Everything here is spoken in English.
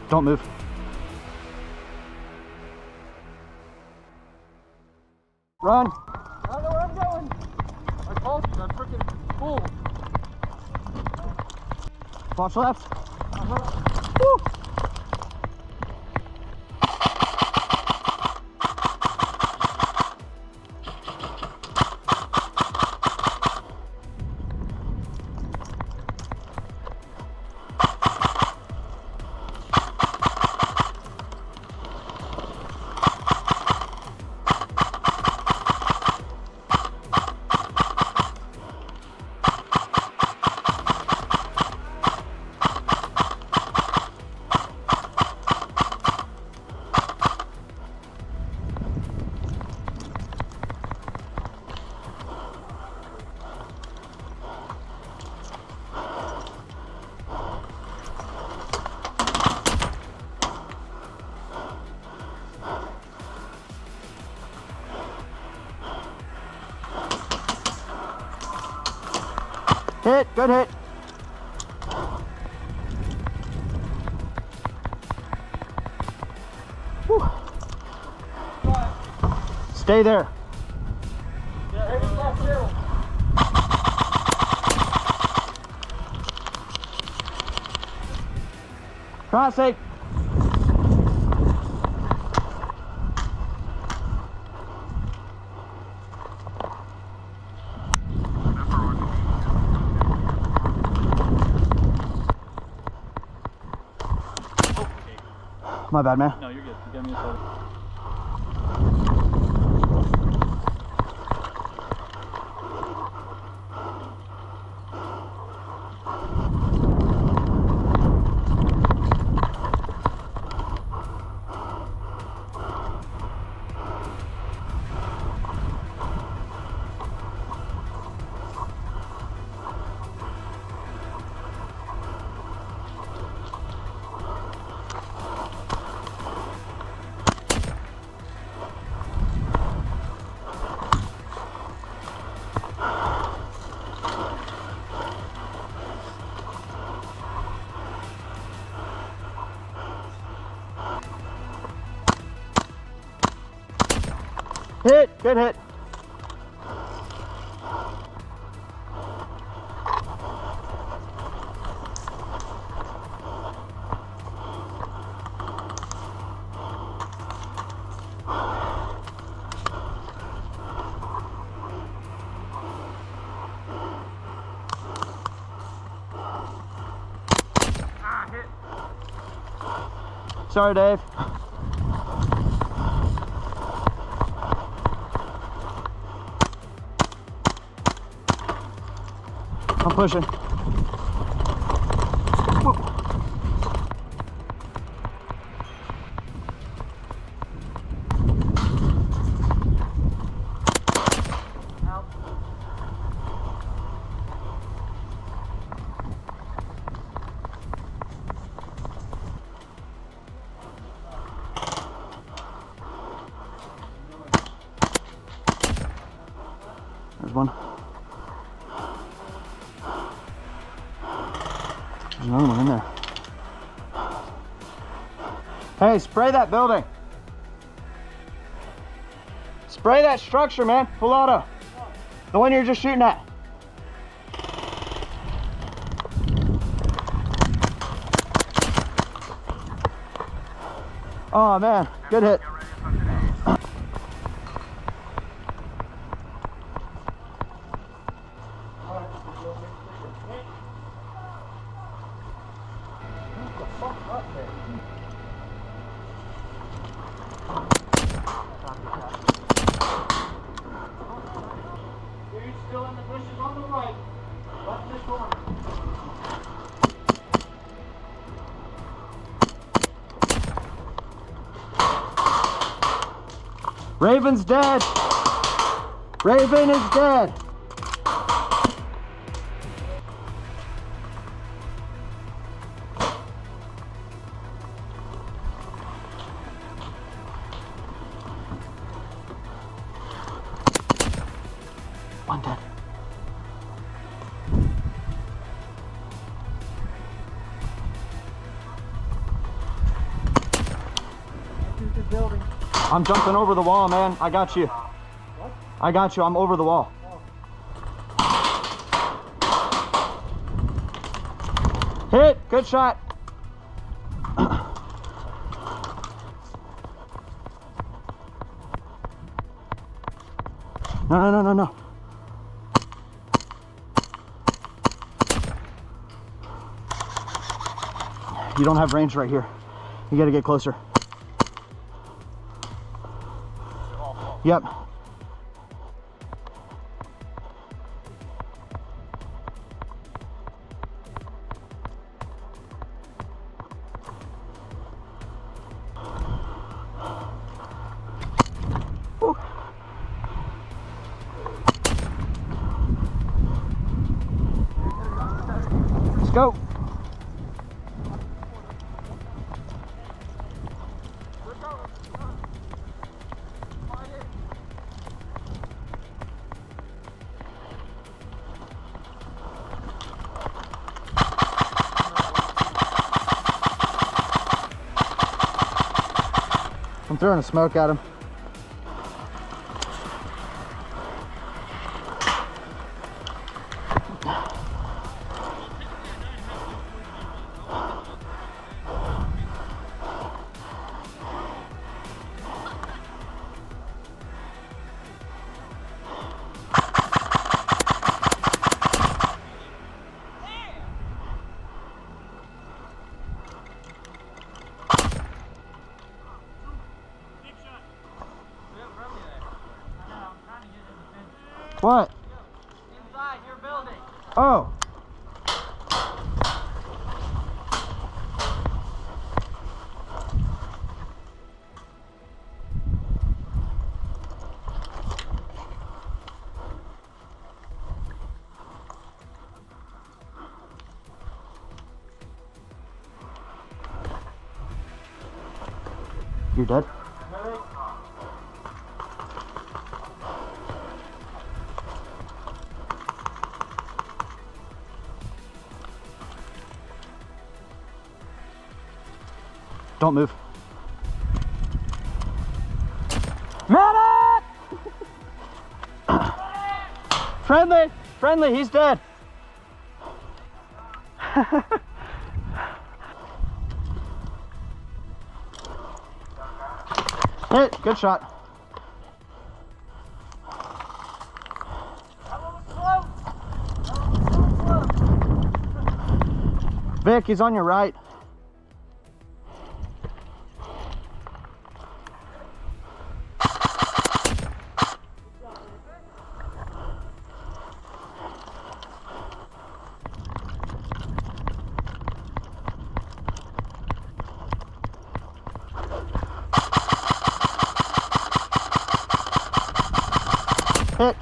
Don't move. Run. I don't know where I'm going. I told you, I'm freaking full. Watch left. Woo! Hit, good hit. Whew. Stay there. Crossing. My bad, man. No, you're good. You got me a photo. Hit, good hit. Sorry, Dave. I'm pushing. Whoa. There's one. There's another one in there. Hey, spray that building. Spray that structure, man. Full auto. The one you're just shooting at. Oh man, good hit. Dude, still in the bushes on the right. Left this corner. Raven's dead. Raven is dead. One dead. I'm jumping over the wall, man. I got you. I got you. I'm over the wall. Hit. Good shot. No. You don't have range right here. You gotta get closer. Yep. Woo. Let's go. I'm throwing a smoke at him. What? Inside your building. Oh. You're dead? Don't move. Medic! Friendly, he's dead. Hit, good shot. Vic, he's on your right. Hit.